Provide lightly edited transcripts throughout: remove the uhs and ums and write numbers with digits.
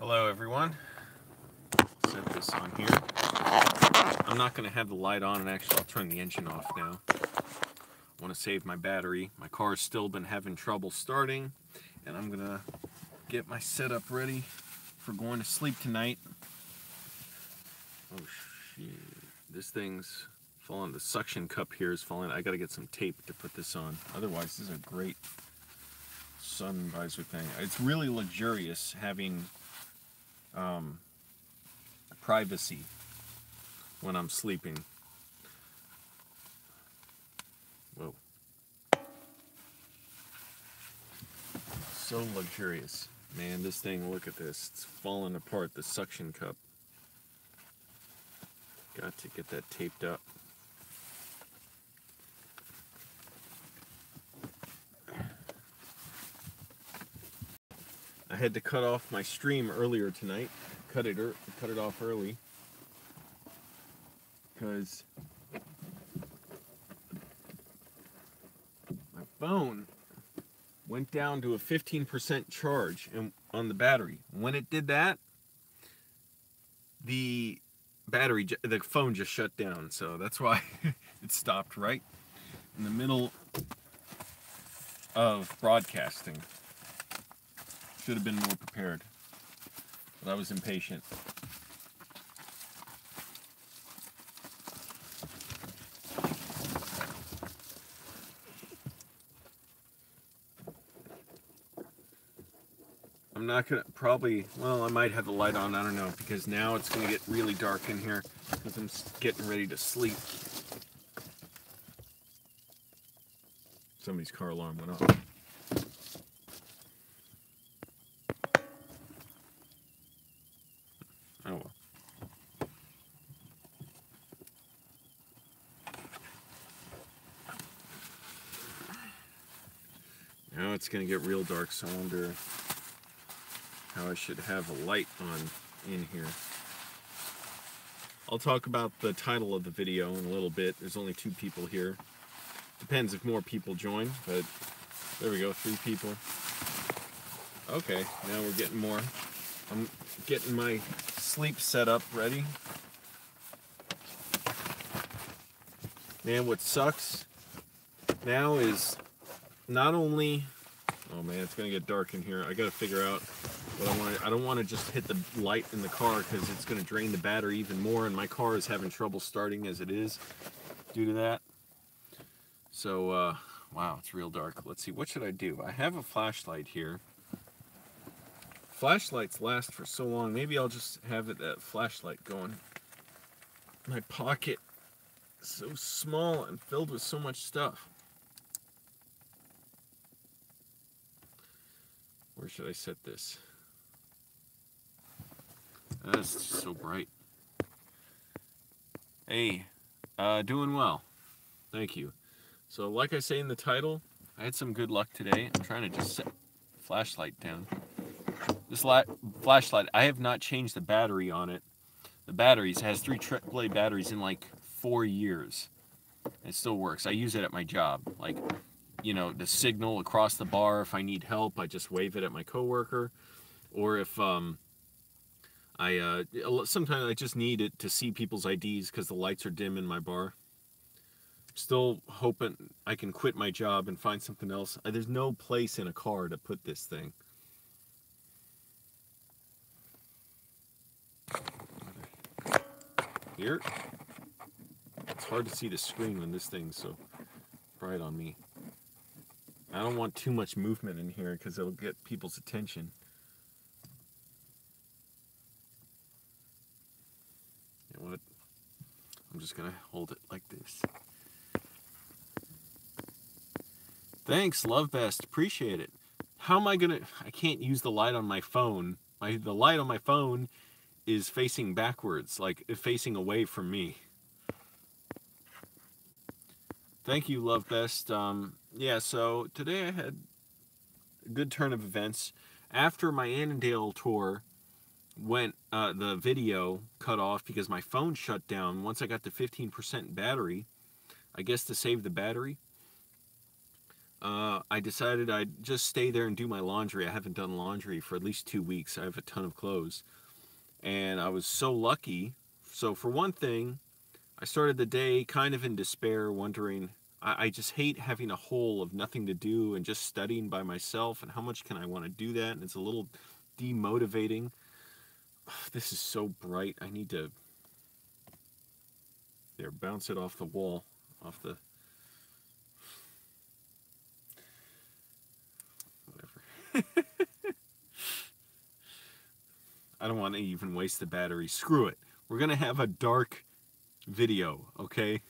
Hello everyone. Set this on here. I'm not going to have the light on, and actually I'll turn the engine off now. I want to save my battery. My car's still been having trouble starting, and I'm going to get my setup ready for going to sleep tonight. Oh shit. This thing's falling. The suction cup here is falling. I got to get some tape to put this on. Otherwise, this is a great sun visor thing. It's really luxurious having privacy when I'm sleeping. Whoa. So luxurious. Man, this thing, look at this. It's falling apart, the suction cup. Got to get that taped up. I had to cut off my stream earlier tonight. Cut it off early because my phone went down to a 15% charge on the battery. When it did that, the phone just shut down. So that's why it stopped right in the middle of broadcasting. Should have been more prepared, but I was impatient. I'm not gonna I might have the light on, I don't know, because now it's gonna get really dark in here because I'm getting ready to sleep. Somebody's car alarm went off. Oh well. Now it's going to get real dark, so I wonder how I should have a light on in here. I'll talk about the title of the video in a little bit. There's only 2 people here. Depends if more people join, but there we go, 3 people. Okay, now we're getting more. I'm getting my sleep setup ready. Man, what sucks now is not only... Oh man, it's gonna get dark in here. I gotta figure out what I want. I don't want to just hit the light in the car because it's gonna drain the battery even more, and my car is having trouble starting as it is due to that. So, wow, it's real dark. Let's see, what should I do? I have a flashlight here. Flashlights last for so long. Maybe I'll just have that flashlight going. My pocket is so small and filled with so much stuff. Where should I set this? That's just so bright. Hey, doing well. Thank you. So like I say in the title, I had some good luck today. I'm trying to just set the flashlight down. This flashlight, I have not changed the battery on it. The batteries, it has 3 AAA batteries in like 4 years. It still works. I use it at my job. Like, you know, the signal across the bar. If I need help, I just wave it at my coworker. Or if sometimes I just need it to see people's IDs because the lights are dim in my bar. Still hoping I can quit my job and find something else. There's no place in a car to put this thing. Here, it's hard to see the screen when this thing's so bright on me. I don't want too much movement in here because it'll get people's attention. You know what? I'm just gonna hold it like this. Thanks, Love Best. Appreciate it. How am I gonna... I can't use the light on my phone. The light on my phone is facing backwards, like facing away from me. Thank you, Love Best. Yeah, so today I had a good turn of events. After my Annandale tour went, the video cut off because my phone shut down. Once I got to 15% battery, I guess to save the battery, I decided I'd just stay there and do my laundry. I haven't done laundry for at least 2 weeks. I have a ton of clothes. And I was so lucky. So, for one thing, I started the day kind of in despair, wondering, I just hate having a hole of nothing to do and just studying by myself. And how much can I want to do that? And it's a little demotivating. This is so bright. I need to, there, bounce it off the wall, off the, whatever. I don't want to even waste the battery. Screw it. We're going to have a dark video, okay?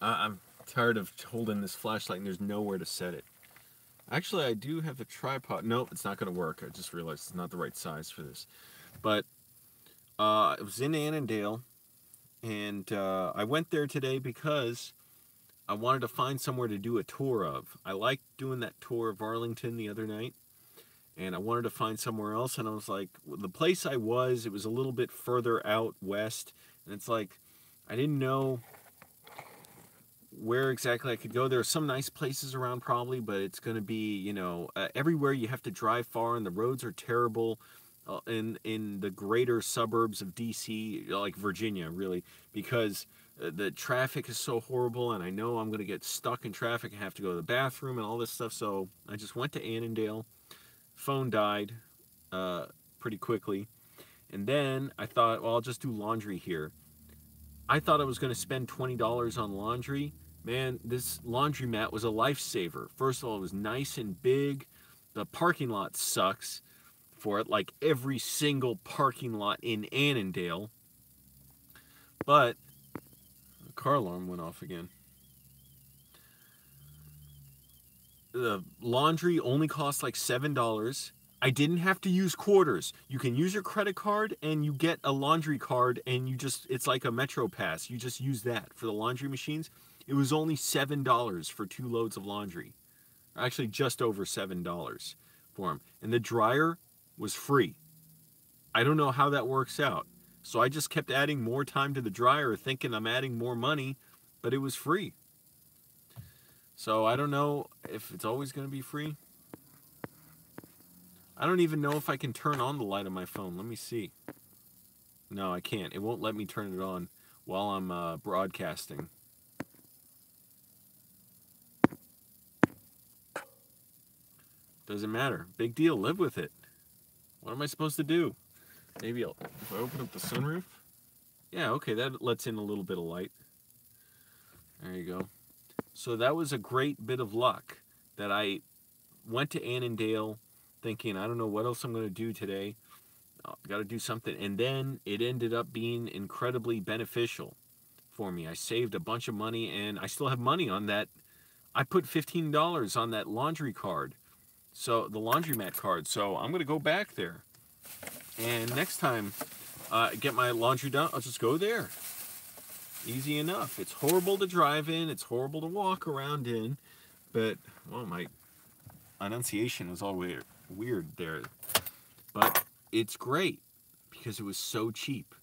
I'm tired of holding this flashlight and there's nowhere to set it. Actually, I do have a tripod. Nope, it's not going to work. I just realized it's not the right size for this. But it was in Annandale, and I went there today because I wanted to find somewhere to do a tour of. I liked doing that tour of Arlington the other night, and I wanted to find somewhere else, and I was like, the place I was, it was a little bit further out west, and it's like, I didn't know where exactly I could go. There are some nice places around probably, but it's going to be, you know, everywhere you have to drive far, and the roads are terrible in the greater suburbs of DC, like Virginia, really, because the traffic is so horrible, and I know I'm going to get stuck in traffic and have to go to the bathroom and all this stuff. So I just went to Annandale. Phone died pretty quickly, and then I thought, well, I'll just do laundry here. I thought I was going to spend $20 on laundry. Man, this laundromat was a lifesaver. First of all, it was nice and big. The parking lot sucks for it, like every single parking lot in Annandale. But the car alarm went off again. The laundry only cost like $7. I didn't have to use quarters. You can use your credit card and you get a laundry card, and it's like a Metro Pass. You just use that for the laundry machines. It was only $7 for 2 loads of laundry. Actually, just over $7 for them. And the dryer was free. I don't know how that works out. So I just kept adding more time to the dryer, thinking I'm adding more money, but it was free. So I don't know if it's always going to be free. I don't even know if I can turn on the light on my phone. Let me see. No, I can't. It won't let me turn it on while I'm broadcasting. Doesn't matter. Big deal. Live with it. What am I supposed to do? Maybe if I open up the sunroof? Yeah, okay, that lets in a little bit of light. There you go. So that was a great bit of luck that I went to Annandale thinking, I don't know what else I'm going to do today. Got to do something. And then it ended up being incredibly beneficial for me. I saved a bunch of money, and I still have money on that. I put $15 on that laundry card. So the laundromat card. So I'm going to go back there. And next time I get my laundry done, I'll just go there. Easy enough. It's horrible to drive in. It's horrible to walk around in. But, well, my enunciation was all weird there. But it's great because it was so cheap.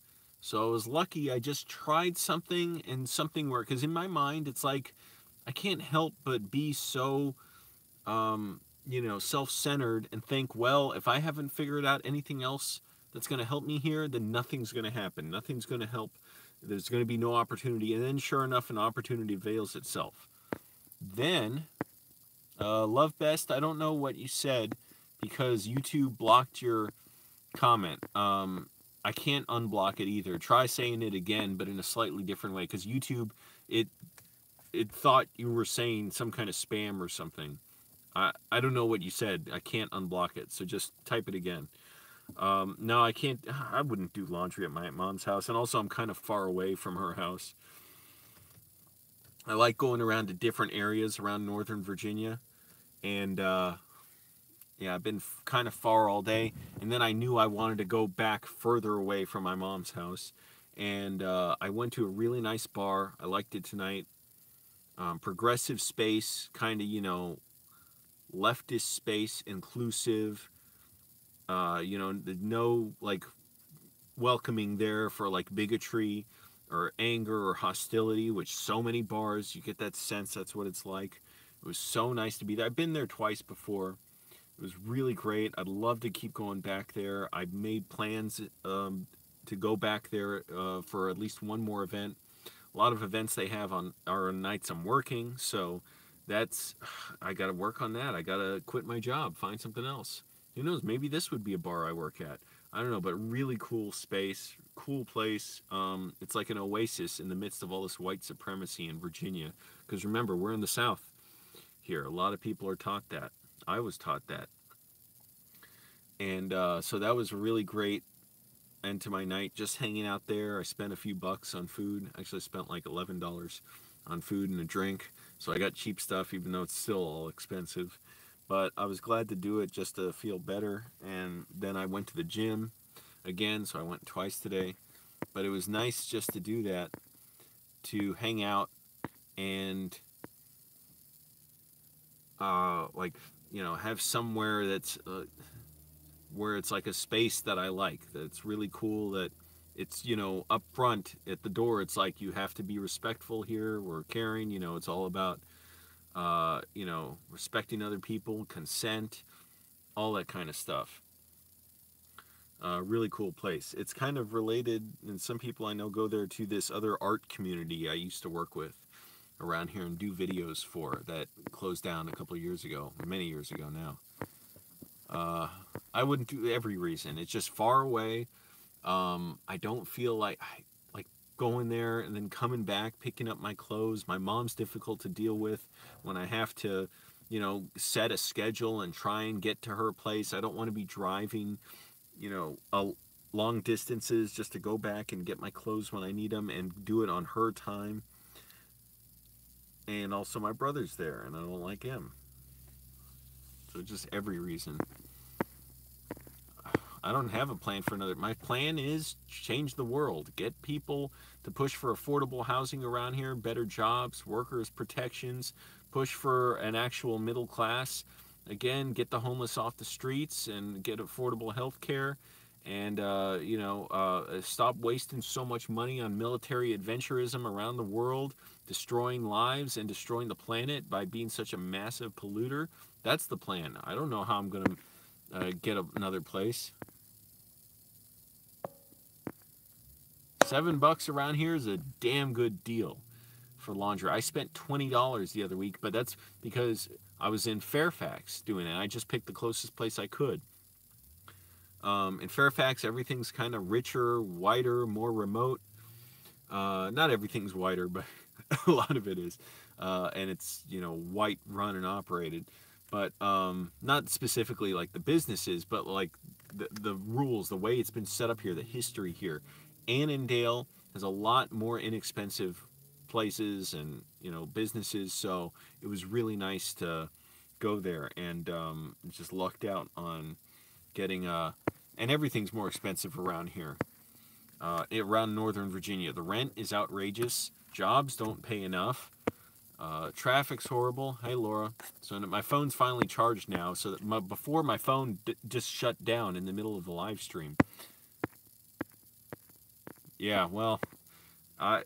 So I was lucky. I just tried something, and something worked. Because in my mind, it's like I can't help but be so, self-centered and think, well, if I haven't figured out anything else that's going to help me here, then nothing's going to happen. Nothing's going to help. There's going to be no opportunity. And then, sure enough, an opportunity avails itself. Then, Love Best, I don't know what you said because YouTube blocked your comment. I can't unblock it either. Try saying it again, but in a slightly different way, because YouTube, it thought you were saying some kind of spam or something. I don't know what you said. I can't unblock it, so just type it again. No, I can't. I wouldn't do laundry at my mom's house, and also I'm kind of far away from her house. I like going around to different areas around Northern Virginia, and yeah, I've been kind of far all day, and then I knew I wanted to go back further away from my mom's house, and I went to a really nice bar. I liked it tonight. Progressive space, kind of, leftist space, inclusive, no, like, welcoming there for, like, bigotry or anger or hostility, which so many bars, you get that sense that's what it's like. It was so nice to be there. I've been there twice before. It was really great. I'd love to keep going back there. I've made plans to go back there for at least one more event. A lot of events they have are on nights I'm working, so that's I got to work on that. I got to quit my job, find something else. Who knows? Maybe this would be a bar I work at. I don't know, but really cool space, cool place. It's like an oasis in the midst of all this white supremacy in Virginia. Because remember, we're in the South here. A lot of people are taught that. I was taught that. And so that was a really great end to my night, just hanging out there. I spent a few bucks on food. Actually, I spent like $11 on food and a drink. So I got cheap stuff, even though it's still all expensive. But I was glad to do it just to feel better. And then I went to the gym again, so I went twice today. But it was nice just to do that, to hang out and have somewhere that's where it's like a space that I like, that's really cool, that it's, up front at the door, it's like you have to be respectful here, we're caring, it's all about, respecting other people, consent, all that kind of stuff. Really cool place. It's kind of related, and some people I know go there, to this other art community I used to work with around here and do videos for, that closed down a couple of years ago, many years ago now. I wouldn't do every reason. It's just far away. I don't feel like going there and then coming back, picking up my clothes. My mom's difficult to deal with when I have to, set a schedule and try and get to her place. I don't want to be driving, long distances just to go back and get my clothes when I need them and do it on her time. And also my brother's there and I don't like him. So just every reason. I don't have a plan for another. My plan is change the world. Get people to push for affordable housing around here, better jobs, workers' protections, push for an actual middle class. Again, get the homeless off the streets and get affordable health care. And, stop wasting so much money on military adventurism around the world, destroying lives and destroying the planet by being such a massive polluter. That's the plan. I don't know how I'm going to get another place. $7 around here is a damn good deal for laundry. I spent $20 the other week, but that's because I was in Fairfax doing it. I just picked the closest place I could. In Fairfax, everything's kind of richer, whiter, more remote. Not everything's whiter, but a lot of it is. And it's, white run and operated. But not specifically like the businesses, but like the rules, the way it's been set up here, the history here. Annandale has a lot more inexpensive places and, businesses. So it was really nice to go there, and just lucked out on getting and everything's more expensive around here. Around Northern Virginia, the rent is outrageous. Jobs don't pay enough. Traffic's horrible. Hey, Laura. So my phone's finally charged now. So that before my phone just shut down in the middle of the live stream. Yeah, well, a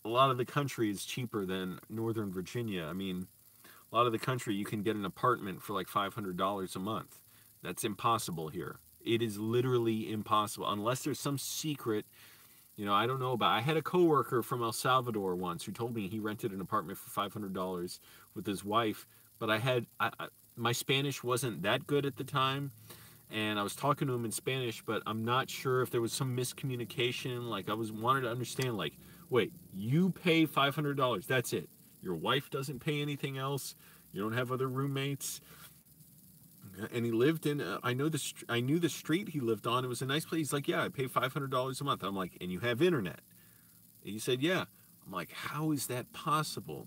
lot of the country is cheaper than Northern Virginia. I mean, a lot of the country you can get an apartment for like $500 a month. That's impossible here. It is literally impossible unless there's some secret. I don't know about. I had a coworker from El Salvador once who told me he rented an apartment for $500 with his wife, but my Spanish wasn't that good at the time, and I was talking to him in Spanish, but I'm not sure if there was some miscommunication. Like I wanted to understand, like, wait, you pay $500, that's it. Your wife doesn't pay anything else. You don't have other roommates. And he lived in, I knew the street he lived on. It was a nice place. He's like, yeah, I pay $500 a month. I'm like, and you have internet? He said, yeah. I'm like, how is that possible?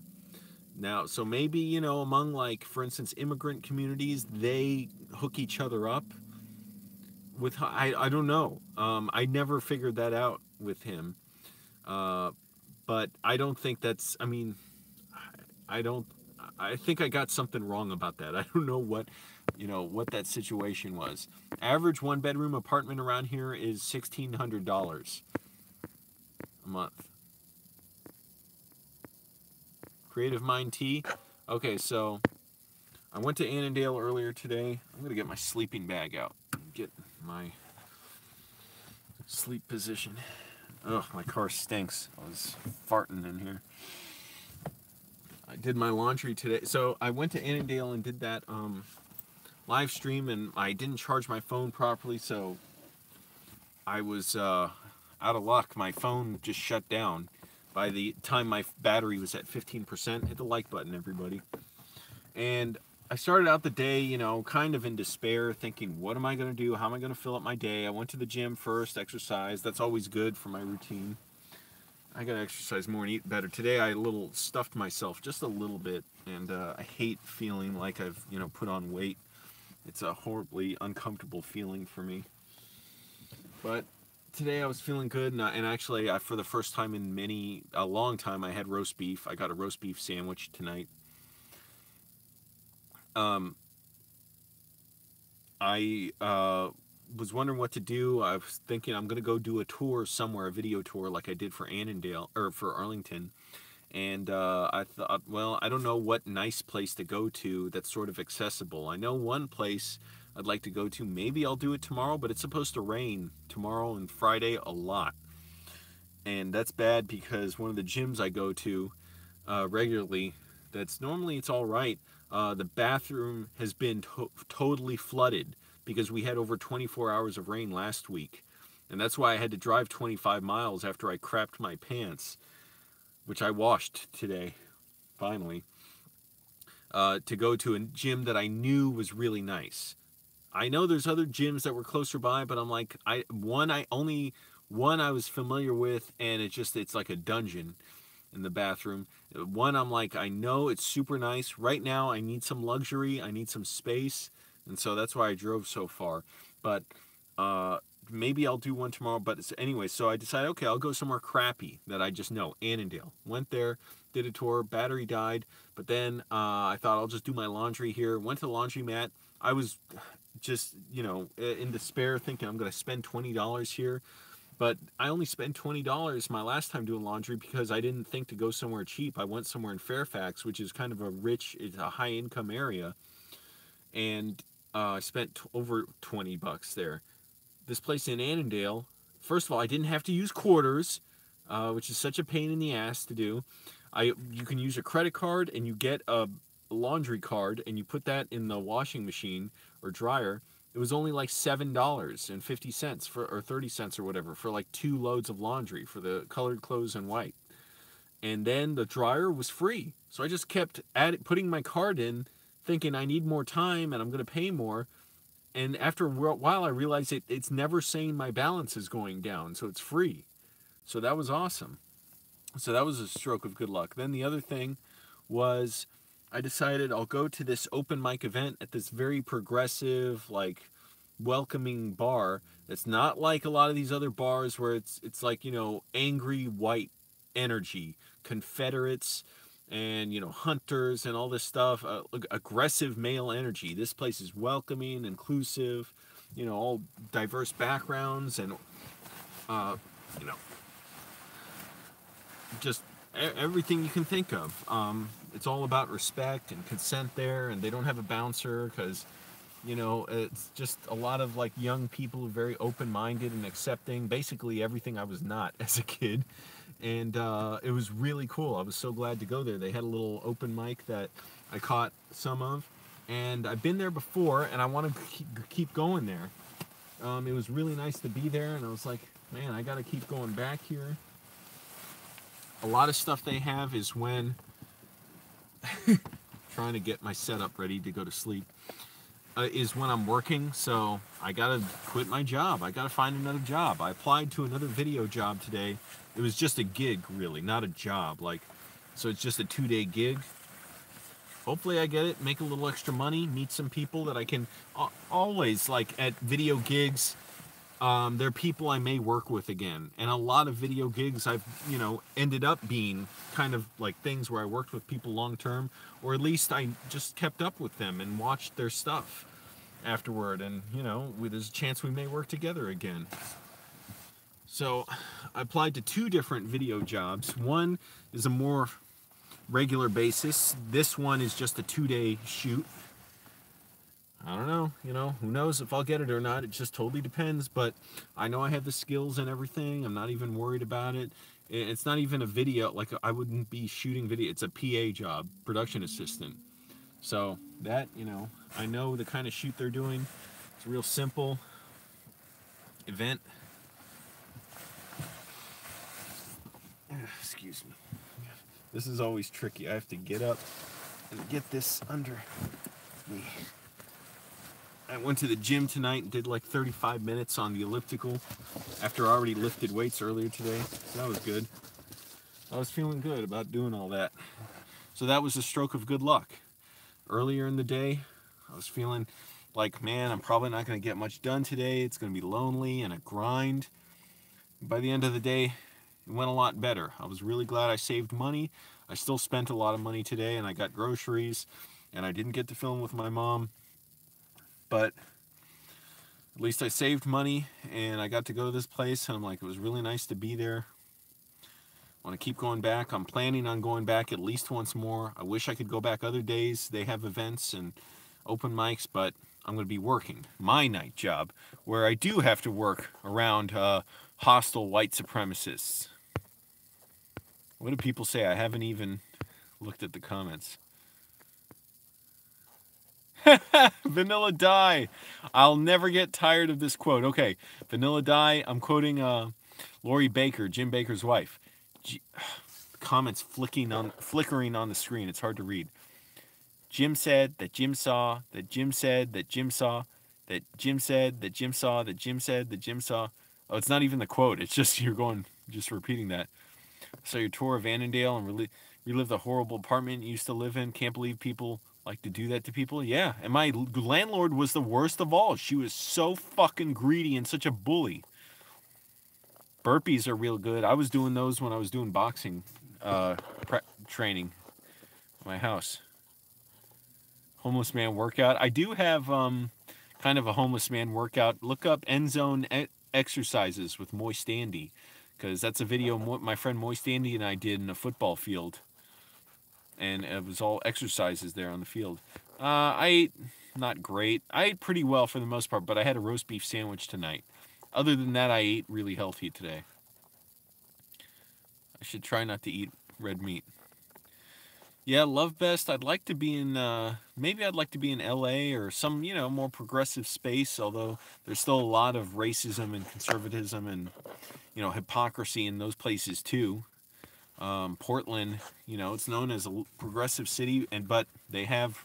Now, so maybe, among, like, for instance, immigrant communities, they hook each other up with, I don't know. I never figured that out with him. But I don't think that's, I think I got something wrong about that. I don't know what that situation was. Average one-bedroom apartment around here is $1,600 a month. Creative Mind Tea. Okay, so I went to Annandale earlier today. I'm going to get my sleeping bag out and get my sleep position. Ugh, my car stinks. I was farting in here. I did my laundry today. So I went to Annandale and did that live stream, and I didn't charge my phone properly, so I was out of luck. My phone just shut down. By the time my battery was at 15%, hit the like button, everybody. And I started out the day, you know, kind of in despair, thinking, what am I going to do? How am I going to fill up my day? I went to the gym first, exercise. That's always good for my routine. I got to exercise more and eat better. Today I stuffed myself just a little bit, and I hate feeling like I've, you know, put on weight. It's a horribly uncomfortable feeling for me. But today I was feeling good, and actually, for the first time in a long time, I had roast beef. I got a roast beef sandwich tonight. I was wondering what to do. I was thinking I'm going to go do a tour somewhere, a video tour like I did for Annandale, or for Arlington. And I thought, well, I don't know what nice place to go to that's sort of accessible. I know one place I'd like to go to. Maybe I'll do it tomorrow, but it's supposed to rain tomorrow and Friday a lot. And that's bad because one of the gyms I go to regularly, it's all right. The bathroom has been totally flooded because we had over 24 hours of rain last week. And that's why I had to drive 25 miles after I crapped my pants, which I washed today, finally, to go to a gym that I knew was really nice. I know there's other gyms that were closer by, but I'm like, only one I was familiar with, and it's like a dungeon in the bathroom. One, I'm like, I know it's super nice. Right now, I need some luxury. I need some space. And so that's why I drove so far. But maybe I'll do one tomorrow. But anyway, so I decided, okay, I'll go somewhere crappy that I just know. Annandale. Went there, did a tour, battery died. But then I thought I'll just do my laundry here. Went to the laundromat. I was just, you know, in despair, thinking I'm going to spend $20 here. But I only spent $20 my last time doing laundry because I didn't think to go somewhere cheap. I went somewhere in Fairfax, which is kind of it's a high income area. And I spent over $20 there. This place in Annandale, first of all, I didn't have to use quarters, which is such a pain in the ass to do. You can use a credit card, and you get a laundry card, and you put that in the washing machine or dryer. It was only like $7.50 or 30 cents or whatever for like 2 loads of laundry for the colored clothes and white. And then the dryer was free. So I just kept putting my card in, thinking I need more time and I'm going to pay more. And after a while, I realized it's never saying my balance is going down. So it's free. So that was awesome. So that was a stroke of good luck. Then the other thing was I decided I'll go to this open mic event at this very progressive, like, welcoming bar that's not like a lot of these other bars where it's like, you know, angry white energy, Confederates and, you know, hunters and all this stuff, aggressive male energy. This place is welcoming, inclusive, you know, all diverse backgrounds, and you know, just everything you can think of. It's all about respect and consent there, and they don't have a bouncer because, you know, it's just a lot of like young people, very open-minded and accepting, basically everything I was not as a kid. And it was really cool. I was so glad to go there. They had a little open mic that I caught some of, and I've been there before, and I want to keep going there. It was really nice to be there, and I was like, man, I got to keep going back here. A lot of stuff they have is when trying to get my setup ready to go to sleep is when I'm working, so I gotta quit my job. I gotta find another job. I applied to another video job today. It was just a gig, really, not a job. So it's just a 2-day gig. Hopefully I get it, make a little extra money, meet some people that I can always, like at video gigs, there are people I may work with again. And a lot of video gigs I've, you know, ended up being kind of like things where I worked with people long term, or at least I just kept up with them and watched their stuff afterward. And, you know, there's a chance we may work together again. So I applied to 2 different video jobs. One is a more regular basis. This one is just a 2-day shoot. I don't know, you know, who knows if I'll get it or not. It just totally depends, but I know I have the skills and everything. I'm not even worried about it. It's not even a video, like I wouldn't be shooting video. It's a PA job, production assistant. So that, you know, I know the kind of shoot they're doing. It's a real simple event. Excuse me. This is always tricky. I have to get up and get this under me. I went to the gym tonight and did like 35 minutes on the elliptical after I already lifted weights earlier today. So that was good. I was feeling good about doing all that. So that was a stroke of good luck. Earlier in the day, I was feeling like, man, I'm probably not going to get much done today. It's going to be lonely and a grind. By the end of the day, it went a lot better. I was really glad I saved money. I still spent a lot of money today, and I got groceries, and I didn't get to film with my mom. But at least I saved money, and I got to go to this place, and I'm like, it was really nice to be there. I want to keep going back. I'm planning on going back at least once more. I wish I could go back other days. They have events and open mics, but I'm going to be working my night job, where I do have to work around hostile white supremacists. What do people say? I haven't even looked at the comments. Vanilla Dye. I'll never get tired of this quote. Okay, Vanilla Dye. I'm quoting Lori Baker, Jim Baker's wife. Comments flickering on the screen. It's hard to read. Jim said that Jim saw that Jim said that Jim saw that Jim said that Jim saw that Jim said that Jim saw. Oh, it's not even the quote. It's just just repeating that. So your tour of Annandale and relive the horrible apartment you used to live in. Can't believe people like to do that to people. Yeah, and my landlord was the worst of all. She was so fucking greedy and such a bully. Burpees are real good. I was doing those when I was doing boxing training at my house. Homeless man workout. I do have kind of a homeless man workout. Look up End Zone exercises with Moist Andy, because that's a video my friend Moist Andy and I did in a football field. And it was all exercises there on the field. I ate not great. I ate pretty well for the most part, but I had a roast beef sandwich tonight. Other than that, I ate really healthy today. I should try not to eat red meat. Yeah, Love Best. I'd like to be in, maybe I'd like to be in LA or some, you know, more progressive space, although there's still a lot of racism and conservatism and, you know, hypocrisy in those places too. Portland, you know, it's known as a progressive city, but they have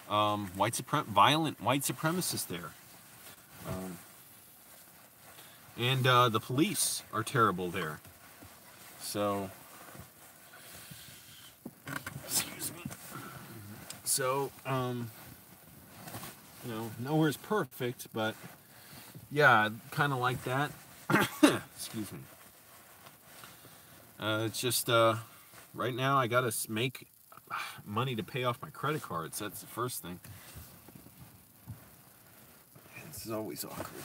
violent white supremacists there. And the police are terrible there. So, excuse me. So, you know, nowhere's perfect, but yeah, kind of like that. Excuse me. It's just, right now I gotta make money to pay off my credit cards. That's the first thing. This is always awkward.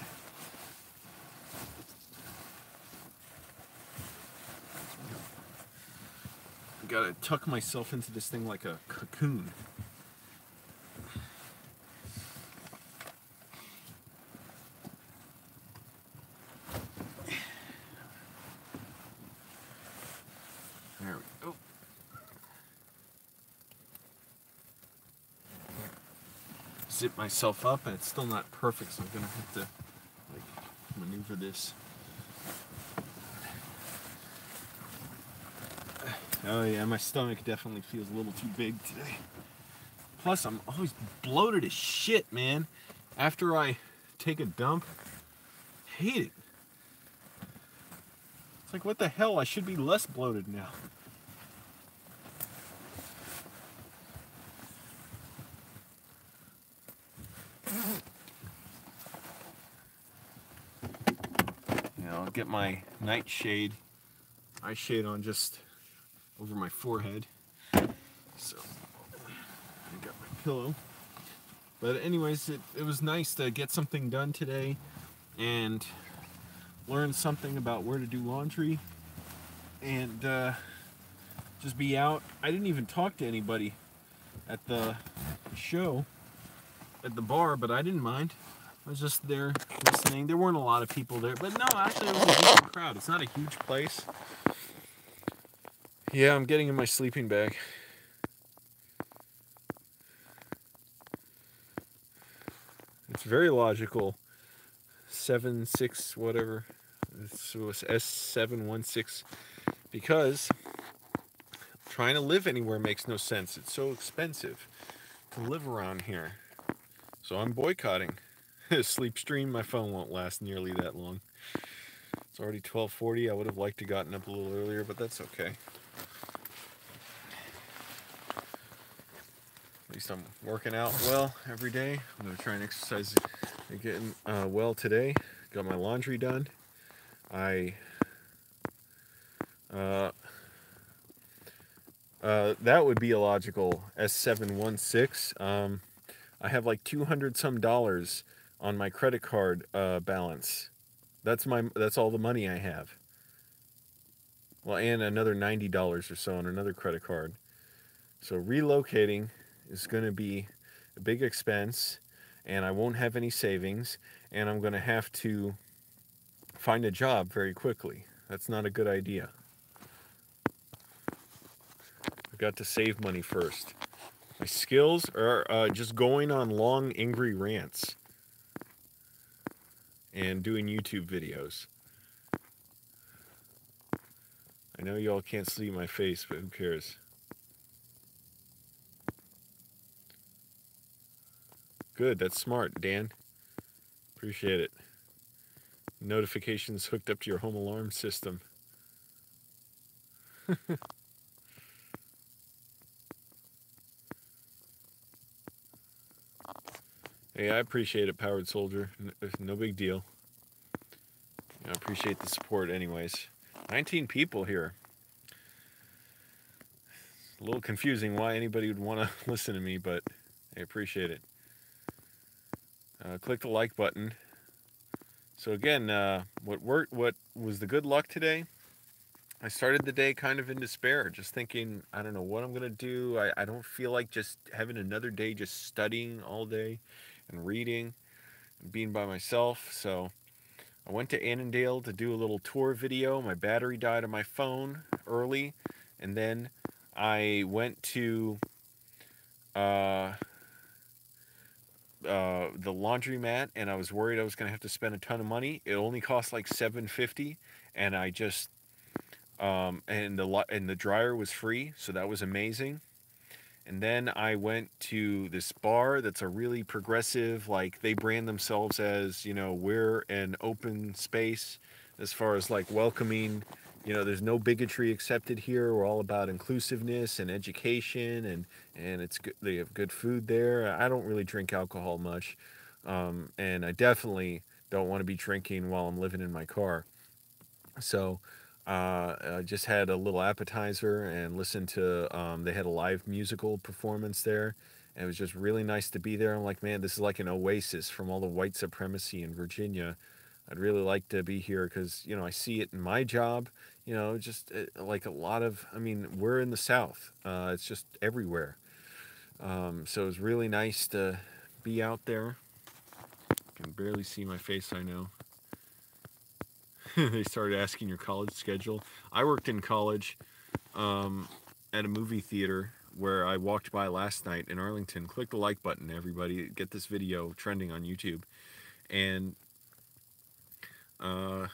I gotta tuck myself into this thing like a cocoon. There we go. Zip myself up, and it's still not perfect, so I'm gonna have to like maneuver this. Oh yeah, my stomach definitely feels a little too big today. Plus, I'm always bloated as shit, man. After I take a dump, I hate it. It's like, what the hell? I should be less bloated now. Yeah, I'll get my night shade, eye shade on just over my forehead. So I got my pillow. But anyways, it was nice to get something done today and learn something about where to do laundry and just be out. I didn't even talk to anybody at the show, at the bar, but I didn't mind. I was just there listening. There weren't a lot of people there, but no, actually it was a decent crowd. It's not a huge place. Yeah, I'm getting in my sleeping bag. It's very logical. 7-6 whatever. So it was S716, because trying to live anywhere makes no sense. It's so expensive to live around here. So I'm boycotting. Sleep stream, my phone won't last nearly that long. It's already 12:40. I would have liked to gotten up a little earlier, but that's okay. At least I'm working out well every day. I'm going to try and exercise again well today. Got my laundry done. That would be a logical S716. I have like $200 some on my credit card balance. That's all the money I have. Well, and another $90 or so on another credit card. So relocating is going to be a big expense, and I won't have any savings, and I'm going to have to find a job very quickly. That's not a good idea. I've got to save money first. My skills are just going on long, angry rants and doing YouTube videos. I know y'all can't see my face, but who cares? Good, that's smart, Dan. Appreciate it. Notifications hooked up to your home alarm system. Hey, I appreciate it, Powered Soldier. No big deal. I appreciate the support anyways. 19 people here. A little confusing why anybody would want to listen to me, but I appreciate it. Click the like button. So again, what was the good luck today? I started the day kind of in despair, just thinking, I don't know what I'm going to do. I don't feel like just having another day just studying all day and reading and being by myself. So I went to Annandale to do a little tour video. My battery died on my phone early, and then I went to the laundromat, and I was worried I was going to have to spend a ton of money. It only cost like $7.50, and I just and the dryer was free, so that was amazing. And then I went to this bar that's a really progressive, like they brand themselves as, you know, we're an open space as far as like welcoming, you know, there's no bigotry accepted here. We're all about inclusiveness and education, and it's good. They have good food there. I don't really drink alcohol much, and I definitely don't want to be drinking while I'm living in my car. So I just had a little appetizer and listened to, they had a live musical performance there. And it was just really nice to be there. I'm like, man, this is like an oasis from all the white supremacy in Virginia. I'd really like to be here because, you know, I see it in my job, you know, just like a lot of, I mean, we're in the South. It's just everywhere. So it was really nice to be out there. I can barely see my face, I know. They started asking your college schedule. I worked in college at a movie theater where I walked by last night in Arlington. Click the like button, everybody. Get this video trending on YouTube. And I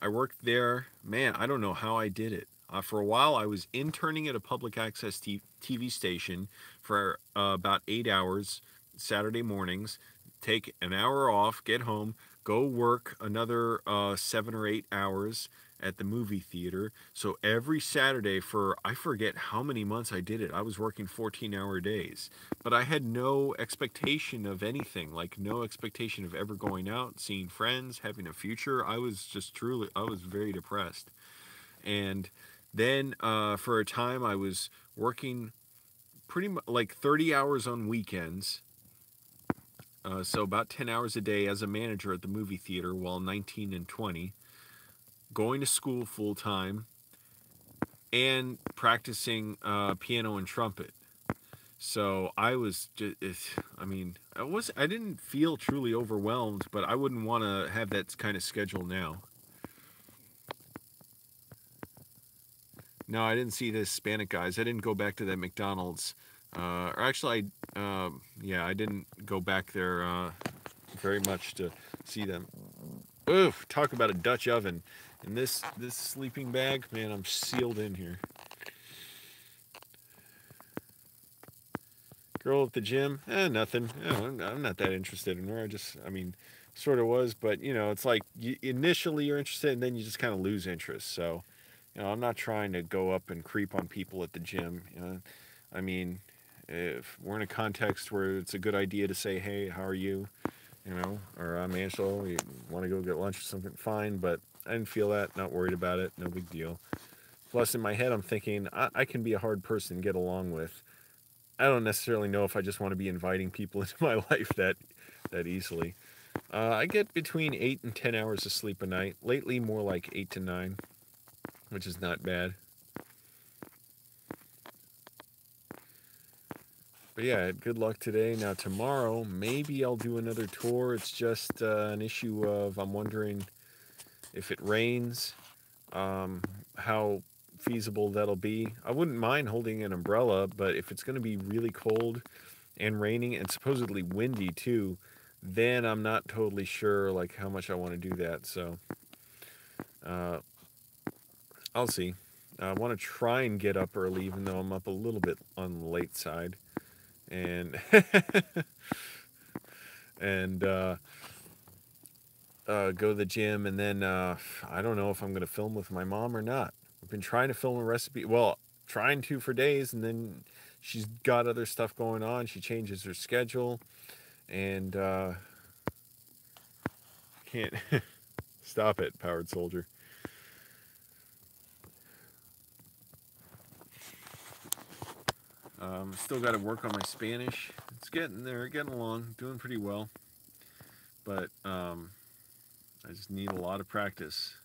worked there. Man, I don't know how I did it. For a while, I was interning at a public access TV station for about 8 hours Saturday mornings. Take an hour off, get home, go work another 7 or 8 hours at the movie theater. So every Saturday for, I forget how many months I did it, I was working 14-hour days. But I had no expectation of anything, like no expectation of ever going out, seeing friends, having a future. I was just truly, I was very depressed. And then for a time I was working pretty much like 30 hours on weekends. So about 10 hours a day as a manager at the movie theater while 19 and 20, going to school full time, and practicing piano and trumpet. So I was just, I mean, I didn't feel truly overwhelmed, but I wouldn't want to have that kind of schedule now. No, I didn't see the Hispanic guys. I didn't go back to that McDonald's. Or actually, yeah, I didn't go back there very much to see them. Oof, talk about a Dutch oven. And this sleeping bag, man, I'm sealed in here. Girl at the gym, nothing. I'm not that interested in her. I mean, sort of was, but it's like initially you're interested, and then you just kind of lose interest. So, I'm not trying to go up and creep on people at the gym. I mean, if we're in a context where it's a good idea to say, "Hey, how are you?" Or I'm Angelo. You want to go get lunch or something? Fine, but I didn't feel that. Not worried about it. No big deal. Plus, in my head, I'm thinking I can be a hard person to get along with. I don't necessarily know if I just want to be inviting people into my life that easily. I get between 8 and 10 hours of sleep a night. Lately, more like 8 to 9, which is not bad. But yeah, good luck today. Now tomorrow, maybe I'll do another tour. It's just an issue of I'm wondering if it rains, how feasible that'll be. I wouldn't mind holding an umbrella, but if it's going to be really cold and raining and supposedly windy too, then I'm not totally sure like how much I want to do that. So uh, I'll see. I want to try and get up early, even though I'm up a little bit on the late side, and and go to the gym, and then I don't know if I'm going to film with my mom or not. I've been trying to film a recipe. Well, trying to for days, and then she's got other stuff going on. She changes her schedule, and can't stop it, Powered Soldier. Still got to work on my Spanish. It's getting there, getting along, doing pretty well. But I just need a lot of practice,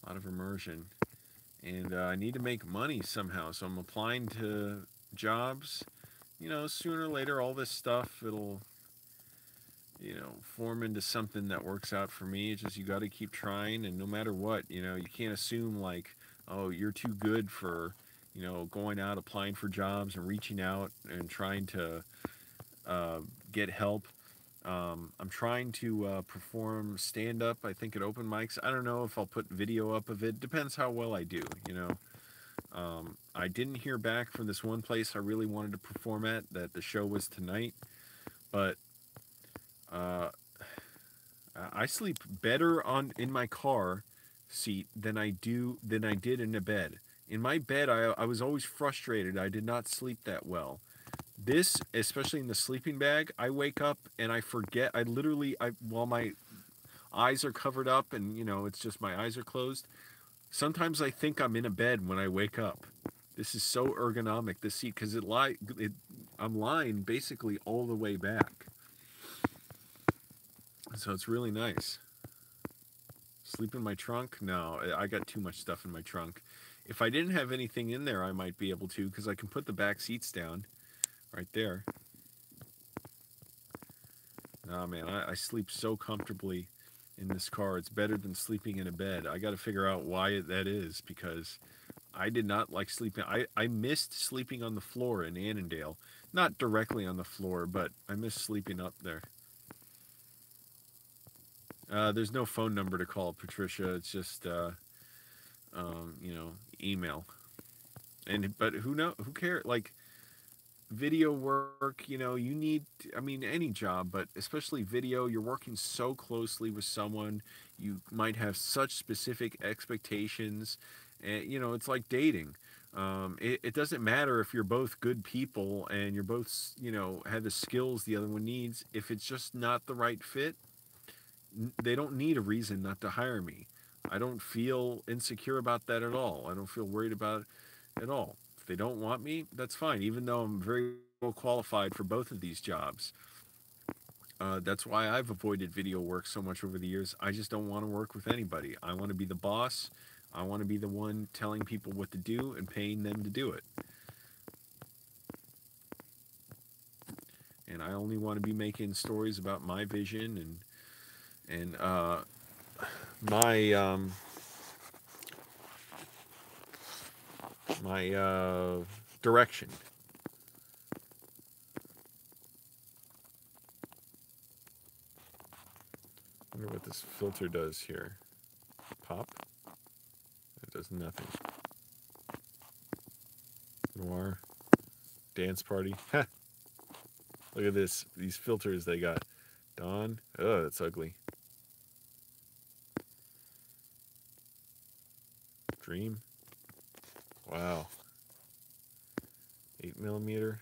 a lot of immersion, and I need to make money somehow. So I'm applying to jobs. Sooner or later, all this stuff it'll form into something that works out for me. It's just you got to keep trying, and no matter what, you can't assume like, oh, you're too good for, going out applying for jobs and reaching out and trying to get help. I'm trying to perform stand up, I think, at open mics. I don't know if I'll put video up of it. Depends how well I do. I didn't hear back from this one place I really wanted to perform at, that the show was tonight. But uh, I sleep better in my car seat than I did in a bed. In my bed, I was always frustrated. I did not sleep that well. This, especially in the sleeping bag, I wake up and I forget. While my eyes are covered up and it's just my eyes are closed. Sometimes I think I'm in a bed when I wake up. This is so ergonomic, this seat, because I'm lying basically all the way back. So it's really nice. Sleep in my trunk? No, I got too much stuff in my trunk. If I didn't have anything in there, I might be able to, because I can put the back seats down right there. Oh man, I sleep so comfortably in this car. It's better than sleeping in a bed. I got to figure out why that is, because I did not like sleeping. I missed sleeping on the floor in Annandale. Not directly on the floor, but I missed sleeping up there. There's no phone number to call, Patricia. It's just, email. But who cares? Like, video work, you need, I mean, any job, but especially video, you're working so closely with someone. You might have such specific expectations. And, it's like dating. It doesn't matter if you're both good people and you're both, have the skills the other one needs. If it's just not the right fit, they don't need a reason not to hire me. I don't feel insecure about that at all. I don't feel worried about it at all. If they don't want me, that's fine, even though I'm very well qualified for both of these jobs. That's why I've avoided video work so much over the years. I just don't want to work with anybody. I want to be the boss. I want to be the one telling people what to do and paying them to do it. And I only want to be making stories about my vision and my my direction. I wonder what this filter does here. Pop? It does nothing. Noir. Dance party. Ha! Look at this. These filters they got. Dawn. Oh, that's ugly. Dream. Wow. 8mm.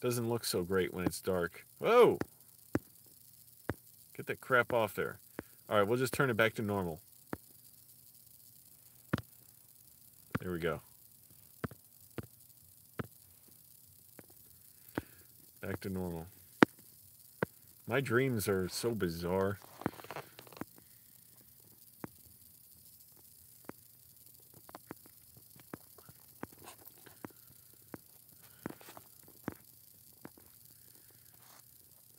Doesn't look so great when it's dark. Whoa! Get that crap off there. Alright, we'll just turn it back to normal. There we go. Back to normal. My dreams are so bizarre.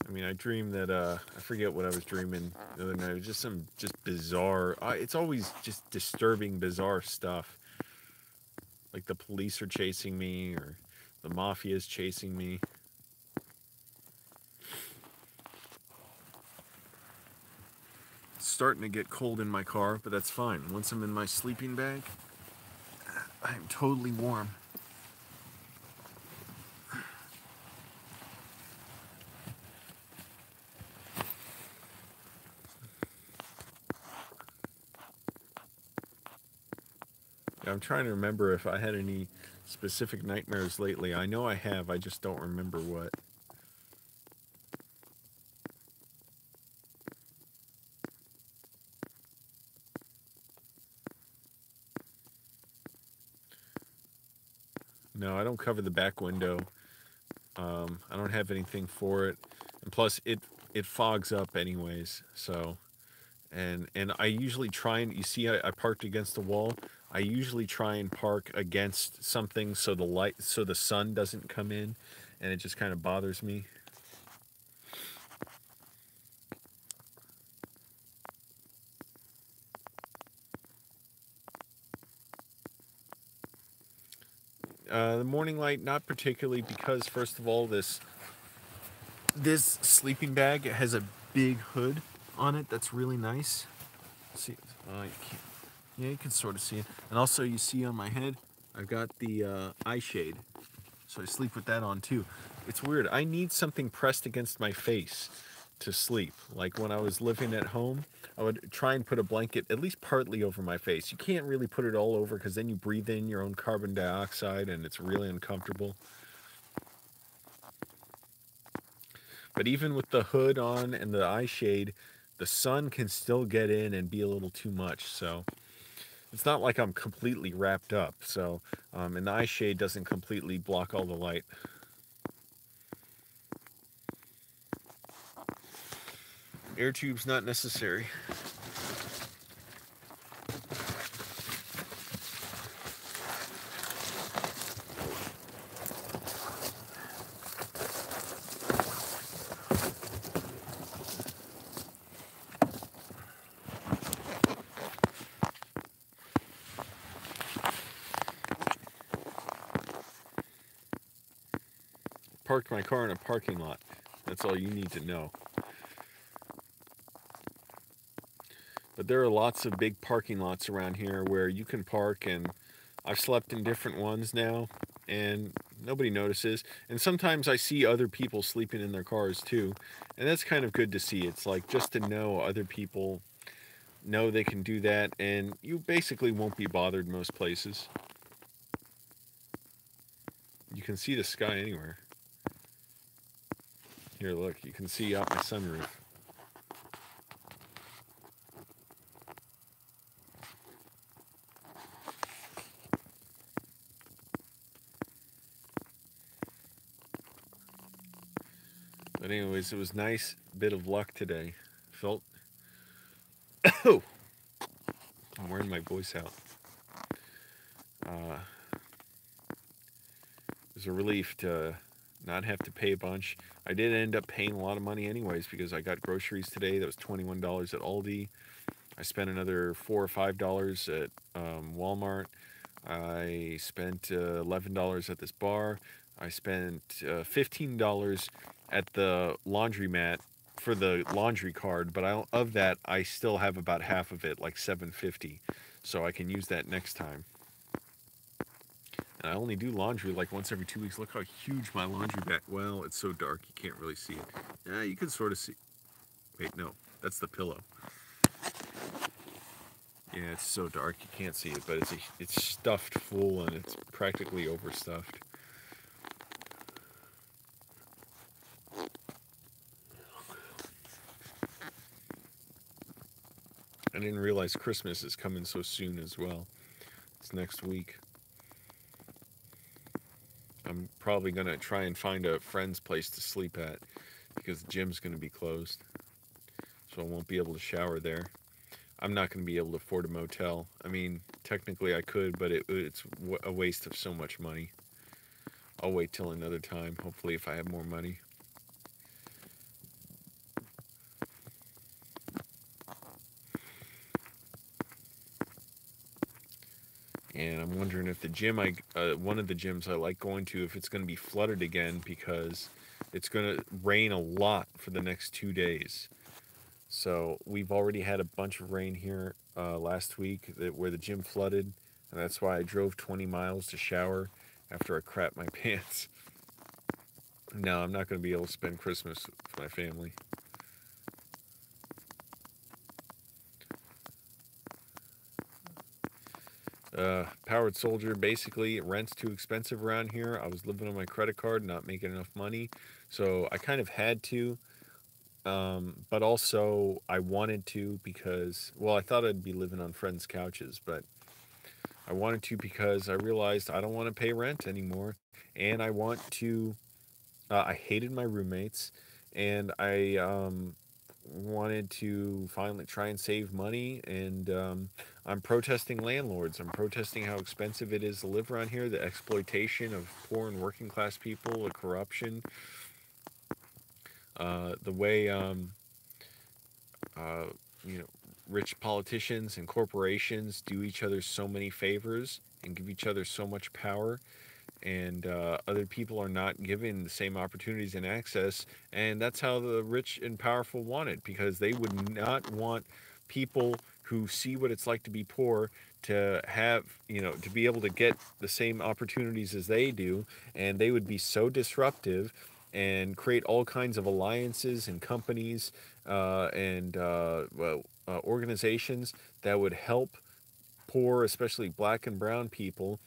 I mean, I dreamed that, I forget what I was dreaming the other night. It was just some bizarre, it's always just disturbing, bizarre stuff. Like the police are chasing me, or the mafia is chasing me. It's starting to get cold in my car, but that's fine. Once I'm in my sleeping bag, I'm totally warm. I'm trying to remember if I had any specific nightmares lately. I know I have, I just don't remember what. No, I don't cover the back window. I don't have anything for it. And plus, it fogs up anyways, so... And I usually try and, you see I parked against the wall. I usually try and park against something so the sun doesn't come in, and it just kind of bothers me. The morning light, not particularly, because first of all, this sleeping bag has a big hood on it that's really nice. See, yeah, you can sort of see it. And also, you see on my head, I've got the eye shade, so I sleep with that on too. It's weird. I need something pressed against my face to sleep. Like when I was living at home, I would try and put a blanket at least partly over my face. You can't really put it all over because then you breathe in your own carbon dioxide and it's really uncomfortable. But even with the hood on and the eye shade, the sun can still get in and be a little too much. So it's not like I'm completely wrapped up. So, and the eye shade doesn't completely block all the light. Air tube's not necessary. Parked my car in a parking lot. That's all you need to know. But there are lots of big parking lots around here where you can park, and I've slept in different ones now, and nobody notices. And sometimes I see other people sleeping in their cars too, and that's kind of good to see. It's like just to know other people know they can do that, and you basically won't be bothered most places. You can see the sky anywhere. Here, look, you can see out my sunroof. But anyways, it was nice bit of luck today. Felt I'm wearing my voice out. It was a relief to not have to pay a bunch. I did end up paying a lot of money anyways because I got groceries today. That was $21 at Aldi. I spent another $4 or $5 at Walmart. I spent $11 at this bar. I spent $15 at the laundromat for the laundry card, but of that I still have about half of it, like $7.50, so I can use that next time. And I only do laundry like once every 2 weeks. Look how huge my laundry bag. Well, it's so dark you can't really see it. Yeah, you can sort of see. Wait, no, that's the pillow. Yeah, it's so dark you can't see it, but it's stuffed full and it's practically overstuffed. I didn't realize Christmas is coming so soon as well. It's next week. I'm probably going to try and find a friend's place to sleep at because the gym's going to be closed. So I won't be able to shower there. I'm not going to be able to afford a motel. I mean, technically I could, but it's a waste of so much money. I'll wait till another time, hopefully if I have more money. And I'm wondering if the gym one of the gyms I like going to, if it's going to be flooded again because it's going to rain a lot for the next 2 days. So we've already had a bunch of rain here last week where the gym flooded, and that's why I drove 20 miles to shower after I crapped my pants. No, I'm not going to be able to spend Christmas with my family. Powered Soldier, basically, rent's too expensive around here. I was living on my credit card, not making enough money, so I kind of had to. But also I wanted to because, well, I thought I'd be living on friends' couches, but I wanted to because I realized I don't want to pay rent anymore, and I want to. I hated my roommates, and I wanted to finally try and save money, and I'm protesting landlords. I'm protesting how expensive it is to live around here, the exploitation of poor and working class people, the corruption, the way you know, rich politicians and corporations do each other so many favors and give each other so much power, and other people are not given the same opportunities and access, and that's how the rich and powerful want it, because they would not want people who see what it's like to be poor to have, to be able to get the same opportunities as they do, and they would be so disruptive and create all kinds of alliances and companies and organizations that would help poor, especially black and brown people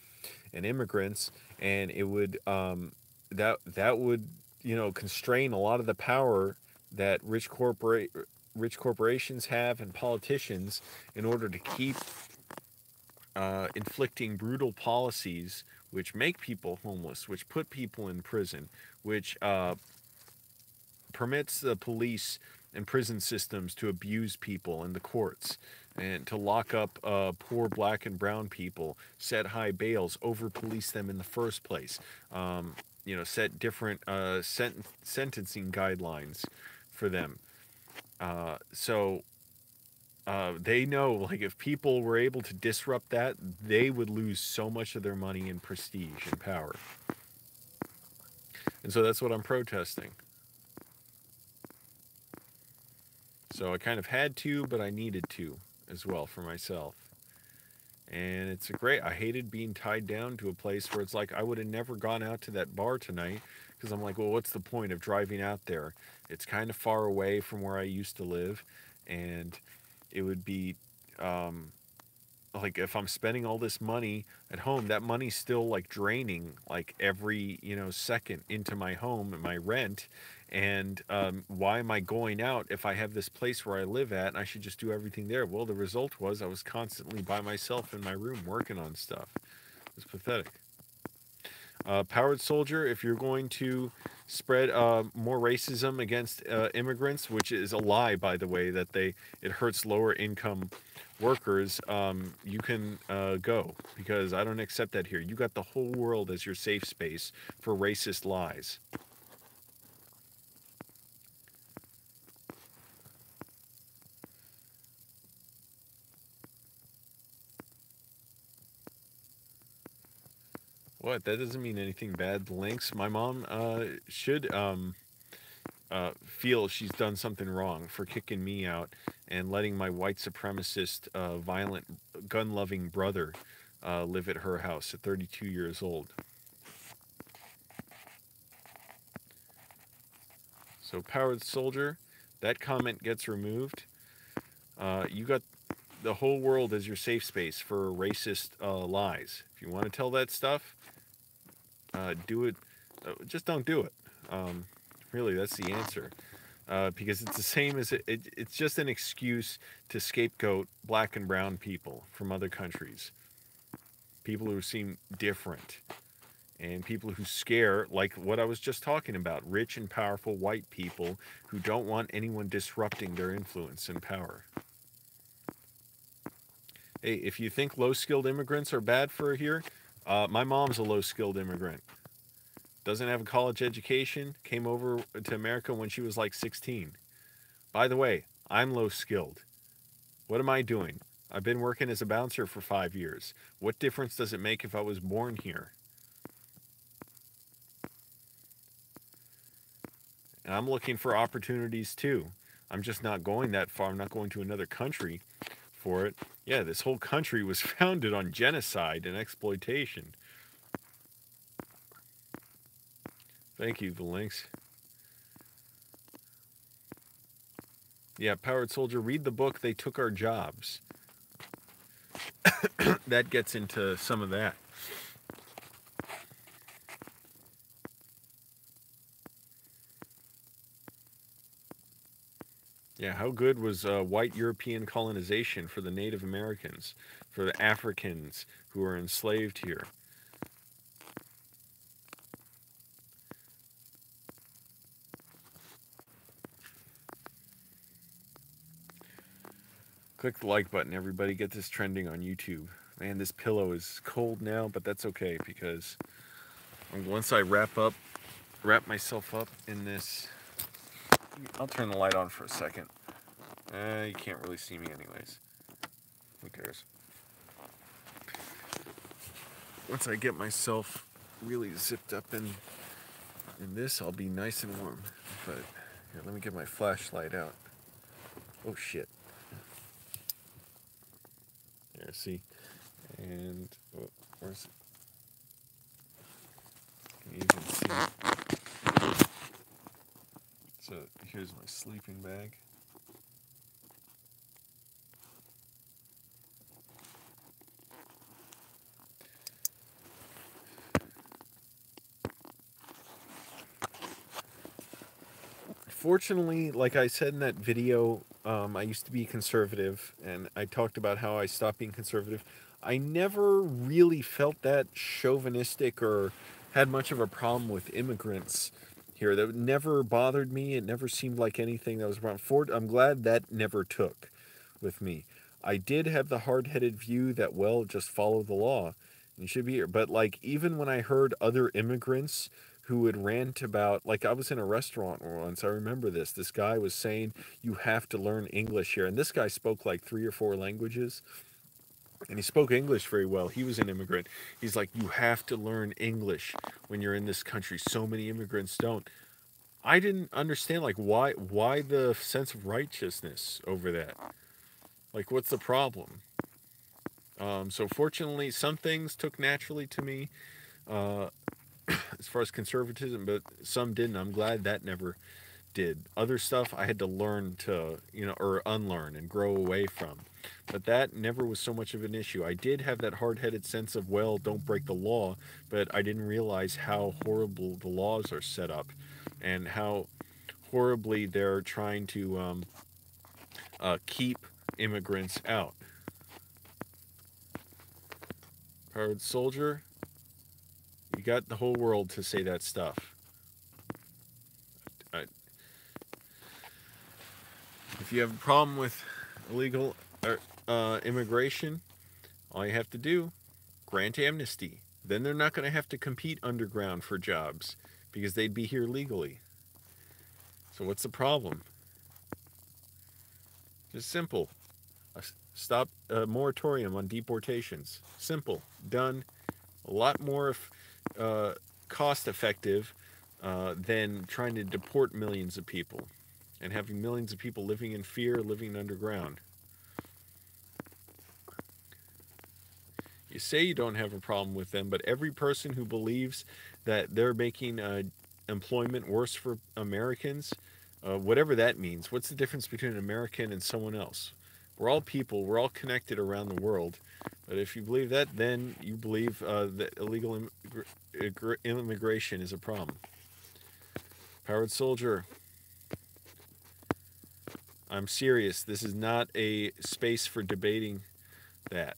and immigrants, and it would that would constrain a lot of the power that rich corporations have and politicians in order to keep inflicting brutal policies which make people homeless, which put people in prison, which permits the police and prison systems to abuse people in the courts and to lock up poor black and brown people, set high bails, over police them in the first place, set different sentencing guidelines for them. So they know, like, if people were able to disrupt that, they would lose so much of their money and prestige and power. And so that's what I'm protesting. So I kind of had to, but I needed to as well for myself. And it's I hated being tied down to a place where it's like I would have never gone out to that bar tonight because I'm like, well, what's the point of driving out there? It's kind of far away from where I used to live, and it would be like if I'm spending all this money at home, that money's still like draining like every second into my home and my rent. And why am I going out if I have this place where I live at and I should just do everything there? Well, the result was I was constantly by myself in my room working on stuff. It was pathetic. Powered Soldier, if you're going to spread more racism against immigrants, which is a lie, by the way, that it hurts lower income workers, you can go, because I don't accept that here. You got the whole world as your safe space for racist lies. What? That doesn't mean anything bad. Links. My mom should feel she's done something wrong for kicking me out and letting my white supremacist, violent, gun-loving brother live at her house at 32 years old. So, Powered Soldier, that comment gets removed. You got the whole world as your safe space for racist lies. If you want to tell that stuff, do it. Just don't do it. Really, that's the answer. Because it's the same as it's just an excuse to scapegoat black and brown people from other countries, people who seem different, and people who scare, like what I was just talking about, rich and powerful white people who don't want anyone disrupting their influence and power. Hey, if you think low-skilled immigrants are bad for here, my mom's a low-skilled immigrant. Doesn't have a college education, came over to America when she was like 16. By the way, I'm low-skilled. What am I doing? I've been working as a bouncer for 5 years. What difference does it make if I was born here? And I'm looking for opportunities too. I'm just not going that far. I'm not going to another country for it. Yeah, this whole country was founded on genocide and exploitation. Thank you, the links. Yeah, Powered Soldier, read the book, They Took Our Jobs. That gets into some of that. Yeah, how good was white European colonization for the Native Americans, for the Africans who were enslaved here? Click the like button, everybody. Get this trending on YouTube. Man, this pillow is cold now, but that's okay, because once I wrap myself up in this, I'll turn the light on for a second. You can't really see me anyways. Who cares? Once I get myself really zipped up in this, I'll be nice and warm. But here, let me get my flashlight out. Oh shit. There, see? And where's it? Can you even see? So here's my sleeping bag. Fortunately, like I said in that video, I used to be conservative, and I talked about how I stopped being conservative. I never really felt that chauvinistic or had much of a problem with immigrants here. That never bothered me. It never seemed like anything that was wrong. I'm glad that never took with me. I did have the hard-headed view that, well, just follow the law. And you should be here. But, like, even when I heard other immigrants who would rant about, like, I was in a restaurant once, I remember this guy was saying, you have to learn English here, and this guy spoke like 3 or 4 languages, and he spoke English very well. He was an immigrant. He's like, you have to learn English when you're in this country. So many immigrants don't. I didn't understand, like, why the sense of righteousness over that. Like, what's the problem? So fortunately, some things took naturally to me, as far as conservatism, but some didn't. I'm glad that never did. Other stuff I had to learn to, or unlearn and grow away from. But that never was so much of an issue. I did have that hard-headed sense of, well, don't break the law, but I didn't realize how horrible the laws are set up and how horribly they're trying to keep immigrants out. Powered Soldier, you got the whole world to say that stuff. you have a problem with illegal immigration, all you have to do, grant amnesty. Then they're not going to have to compete underground for jobs because they'd be here legally. So what's the problem? Just simple. Stop a moratorium on deportations. Simple. Done. A lot more cost effective than trying to deport millions of people and having millions of people living in fear, living underground. You say you don't have a problem with them, but every person who believes that they're making employment worse for Americans, whatever that means, what's the difference between an American and someone else? We're all people. We're all connected around the world. But if you believe that, then you believe that illegal immigration is a problem. Powered Soldier, I'm serious. This is not a space for debating that.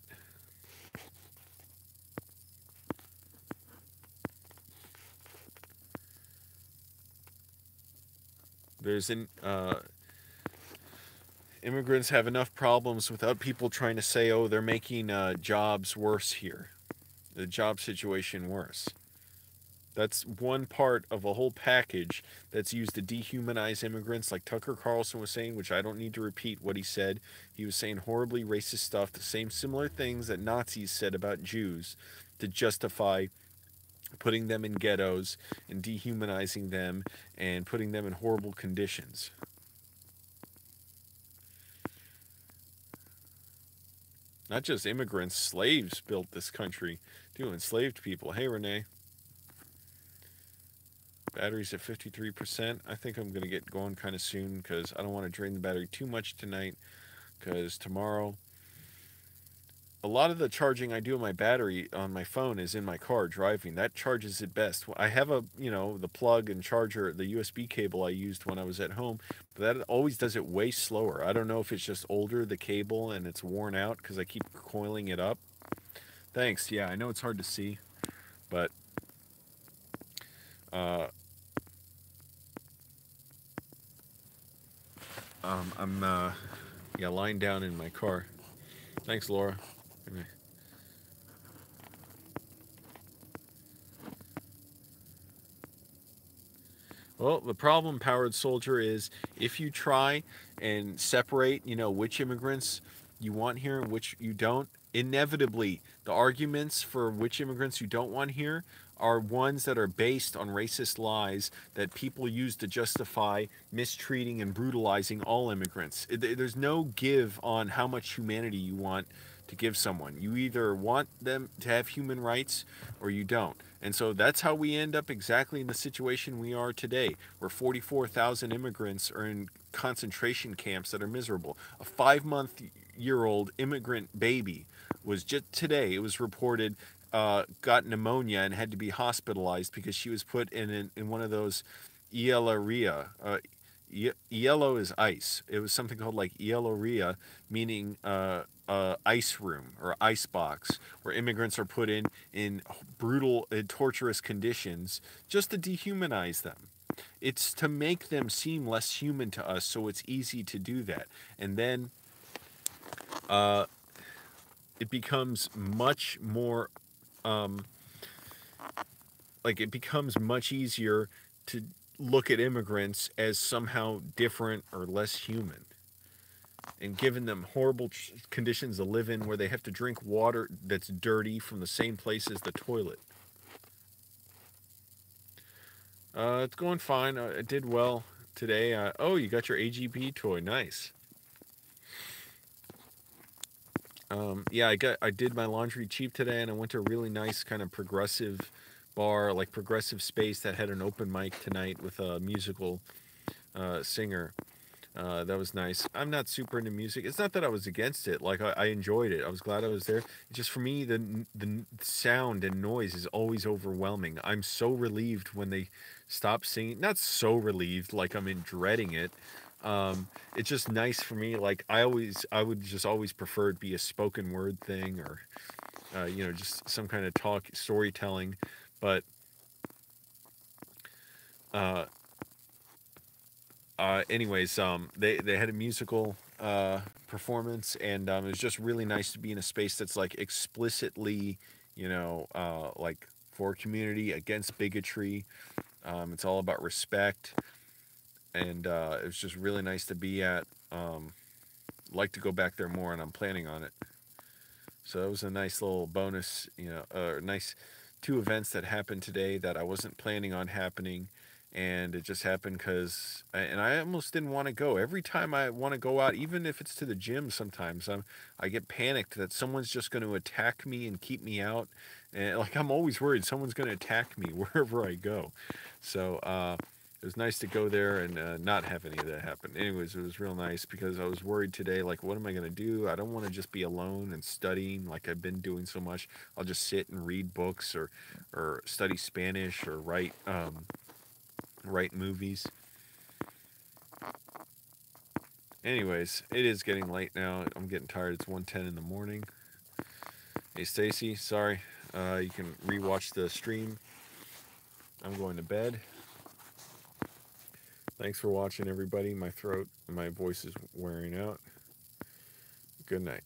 Immigrants have enough problems without people trying to say, oh, they're making jobs worse here. The job situation worse. That's one part of a whole package that's used to dehumanize immigrants, like Tucker Carlson was saying, which I don't need to repeat what he said. He was saying horribly racist stuff, the same similar things that Nazis said about Jews to justify putting them in ghettos and dehumanizing them and putting them in horrible conditions. Not just immigrants, slaves built this country. Enslaved people. Hey, Renee. Battery's at 53%. I think I'm going to get going kind of soon because I don't want to drain the battery too much tonight because tomorrow, a lot of the charging I do on my battery on my phone is in my car driving. That charges it best. I have the plug and charger, the USB cable I used when I was at home, but that always does it way slower. I don't know if it's just older, the cable, and it's worn out because I keep coiling it up. Thanks. Yeah, I know it's hard to see, but I'm lying down in my car. Thanks, Laura. Well, the problem, Powered Soldier, is if you try and separate, which immigrants you want here and which you don't, inevitably the arguments for which immigrants you don't want here are ones that are based on racist lies that people use to justify mistreating and brutalizing all immigrants. There's no give on how much humanity you want to give someone. You either want them to have human rights or you don't. And so that's how we end up exactly in the situation we are today, where 44,000 immigrants are in concentration camps that are miserable. A 5-month-old immigrant baby was just today, it was reported, got pneumonia and had to be hospitalized because she was put in one of those ELRIA. Yellow is ice. It was something called like ELRIA, meaning ice room or ice box, where immigrants are put in brutal, torturous conditions just to dehumanize them. It's to make them seem less human to us, so it's easy to do that. And then it becomes much more, it becomes much easier to look at immigrants as somehow different or less human, and giving them horrible conditions to live in where they have to drink water that's dirty from the same place as the toilet. It's going fine. I did well today. Oh, you got your AGB toy. Nice. Yeah, I did my laundry cheap today, and I went to a really nice kind of progressive bar, like progressive space that had an open mic tonight with a musical singer. That was nice. I'm not super into music. It's not that I was against it. Like, I enjoyed it. I was glad I was there. It's just for me, the sound and noise is always overwhelming. I'm so relieved when they stop singing. Not so relieved, like I'm in dreading it. It's just nice for me. Like, I would just always prefer it be a spoken word thing or, just some kind of storytelling. But anyways, they had a musical performance, and it was just really nice to be in a space that's like explicitly, like for community, against bigotry. It's all about respect, and it was just really nice to be at. Like to go back there more, and I'm planning on it. So it was a nice little bonus, nice two events that happened today that I wasn't planning on happening, and it just happened because, and I almost didn't want to go. Every time I want to go out, even if it's to the gym, sometimes I get panicked that someone's just going to attack me and keep me out, and like I'm always worried someone's going to attack me wherever I go. So it was nice to go there and not have any of that happen. Anyways, it was real nice because I was worried today, like, what am I going to do? I don't want to just be alone and studying like I've been doing so much. I'll just sit and read books or study Spanish or write movies. Anyways, it is getting late now. I'm getting tired. It's 1:10 in the morning. Hey, Stacy, sorry. You can rewatch the stream. I'm going to bed. Thanks for watching, everybody. My throat and my voice is wearing out. Good night.